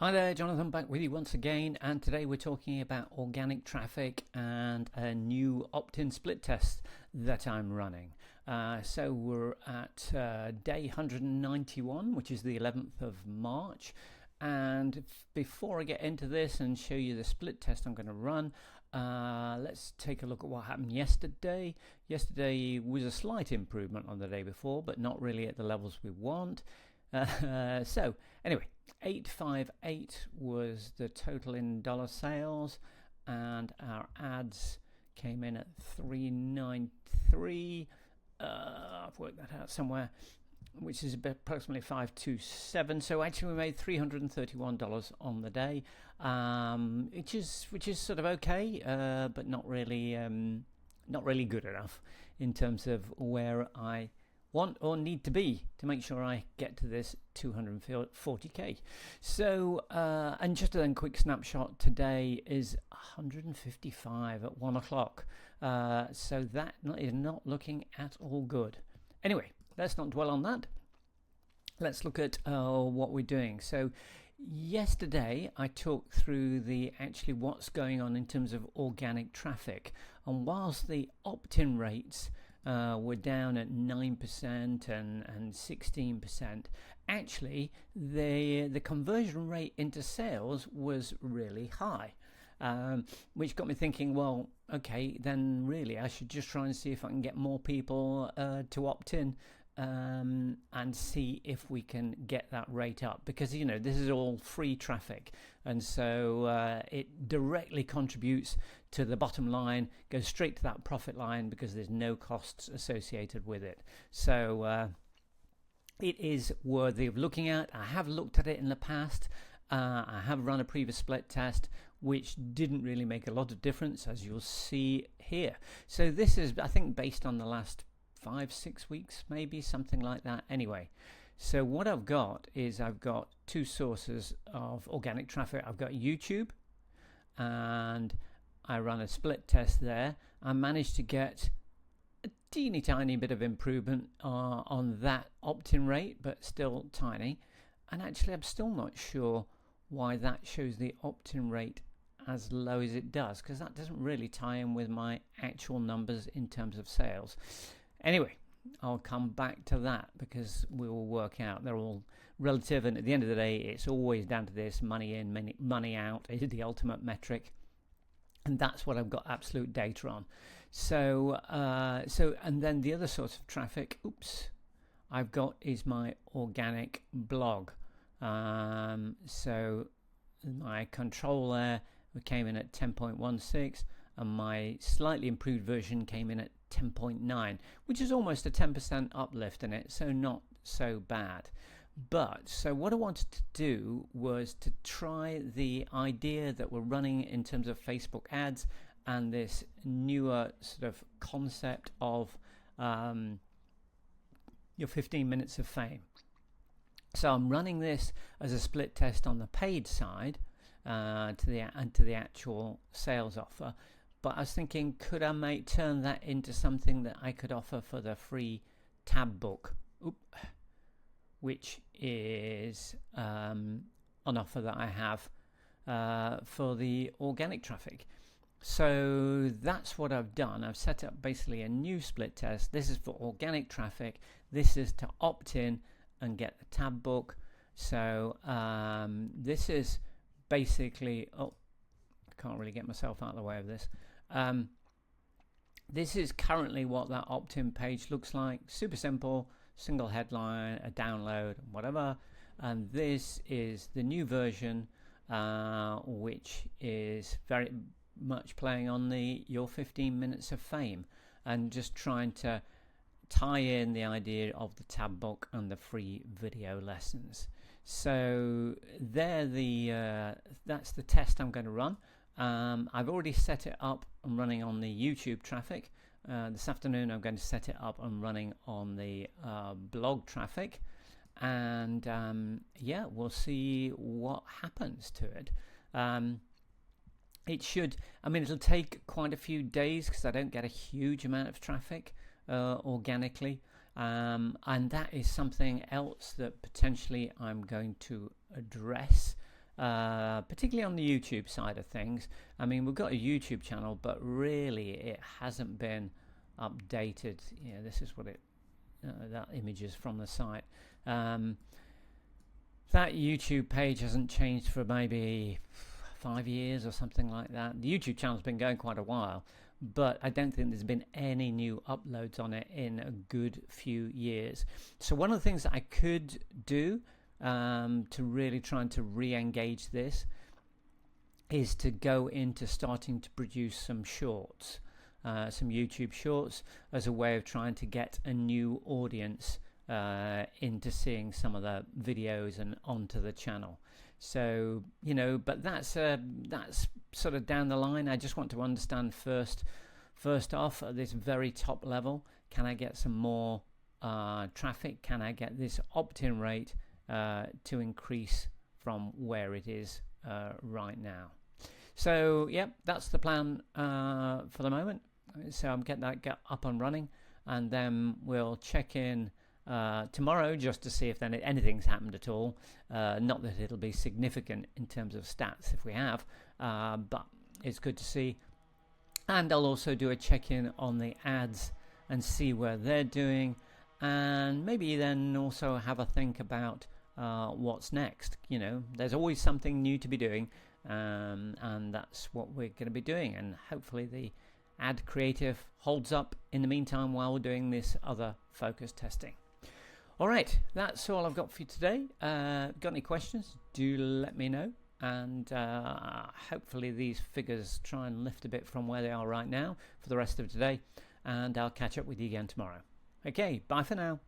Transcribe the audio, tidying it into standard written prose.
Hi there, Jonathan back with you once again, and today we're talking about organic traffic and a new opt-in split test that I'm running. So we're at day 191, which is the 11th of March. And before I get into this and show you the split test I'm going to run, let's take a look at what happened yesterday. Yesterday was a slight improvement on the day before, but not really at the levels we want. So anyway, 858 was the total in dollar sales, and our ads came in at 393. I've worked that out somewhere, which is approximately 527. So actually, we made $331 on the day, which is sort of okay, but not really good enough in terms of where I want or need to be to make sure I get to this 240k. So and just a quick snapshot, today is 155 at 1 o'clock, so that is not looking at all good. Anyway, let's not dwell on that. Let's look at what we're doing. So yesterday I talked through actually what's going on in terms of organic traffic, and whilst the opt-in rates were down at 9% and 16%. Actually, the conversion rate into sales was really high, which got me thinking, well, okay, then really I should just try and see if I can get more people to opt in, and see if we can get that rate up, because this is all free traffic, and so it directly contributes to the bottom line, goes straight to that profit line because there's no costs associated with it. So it is worthy of looking at. I have looked at it in the past. I have run a previous split test which didn't really make a lot of difference, as you'll see here. So this is, I think, based on the last 5-6 weeks, maybe something like that. Anyway, so what I've got is I've got two sources of organic traffic. I've got YouTube, and I run a split test there. I managed to get a teeny tiny bit of improvement on that opt-in rate, but still tiny. And actually, I'm still not sure why that shows the opt-in rate as low as it does, because that doesn't really tie in with my actual numbers in terms of sales. Anyway, I'll come back to that because we will work out. They're all relative, and at the end of the day, it's always down to this: money in, money out is the ultimate metric, and that's what I've got absolute data on. So, and then the other source of traffic, I've got is my organic blog. So my control there came in at 10.16, and my slightly improved version came in at 10.9, which is almost a 10% uplift in it, so not so bad. But so what I wanted to do was to try the idea that we're running in terms of Facebook ads and this newer sort of concept of your 15 minutes of fame. So I'm running this as a split test on the paid side to the actual sales offer. But I was thinking, could I turn that into something that I could offer for the free tab book, which is an offer that I have for the organic traffic. So that's what I've done. I've set up basically a new split test. This is for organic traffic. This is to opt in and get the tab book. So this is basically, I can't really get myself out of the way of this. This is currently what that opt-in page looks like. Super simple, single headline, a download, whatever. And this is the new version, which is very much playing on your 15 minutes of fame, and just trying to tie in the idea of the tab book and the free video lessons. So that's the test I'm going to run. I've already set it up and running on the YouTube traffic. This afternoon I'm going to set it up and running on the blog traffic, and we'll see what happens to it. It'll take quite a few days because I don't get a huge amount of traffic organically, and that is something else that potentially I'm going to address particularly on the YouTube side of things. I mean, we've got a YouTube channel, but really it hasn't been updated. Yeah, this is what it that image is from the site. That YouTube page hasn't changed for maybe 5 years or something like that. The YouTube channel's been going quite a while, but I don't think there's been any new uploads on it in a good few years. So one of the things that I could do to really try to re-engage this is to go into starting to produce some shorts, some YouTube shorts, as a way of trying to get a new audience into seeing some of the videos and onto the channel. So, you know, but that's sort of down the line. I just want to understand first off, at this very top level, can I get some more traffic? Can I get this opt-in rate to increase from where it is right now? So, yep, that's the plan for the moment. So I'm getting that up and running, and then we'll check in tomorrow just to see if then anything's happened at all. Not that it'll be significant in terms of stats if we have, but it's good to see. And I'll also do a check-in on the ads and see where they're doing, and maybe then also have a think about what's next. You know, there's always something new to be doing, and that's what we're going to be doing, and hopefully the ad creative holds up in the meantime while we're doing this other focus testing. All right, that's all I've got for you today. Got any questions? Do let me know. And hopefully these figures try and lift a bit from where they are right now for the rest of today. And I'll catch up with you again tomorrow. Okay, bye for now.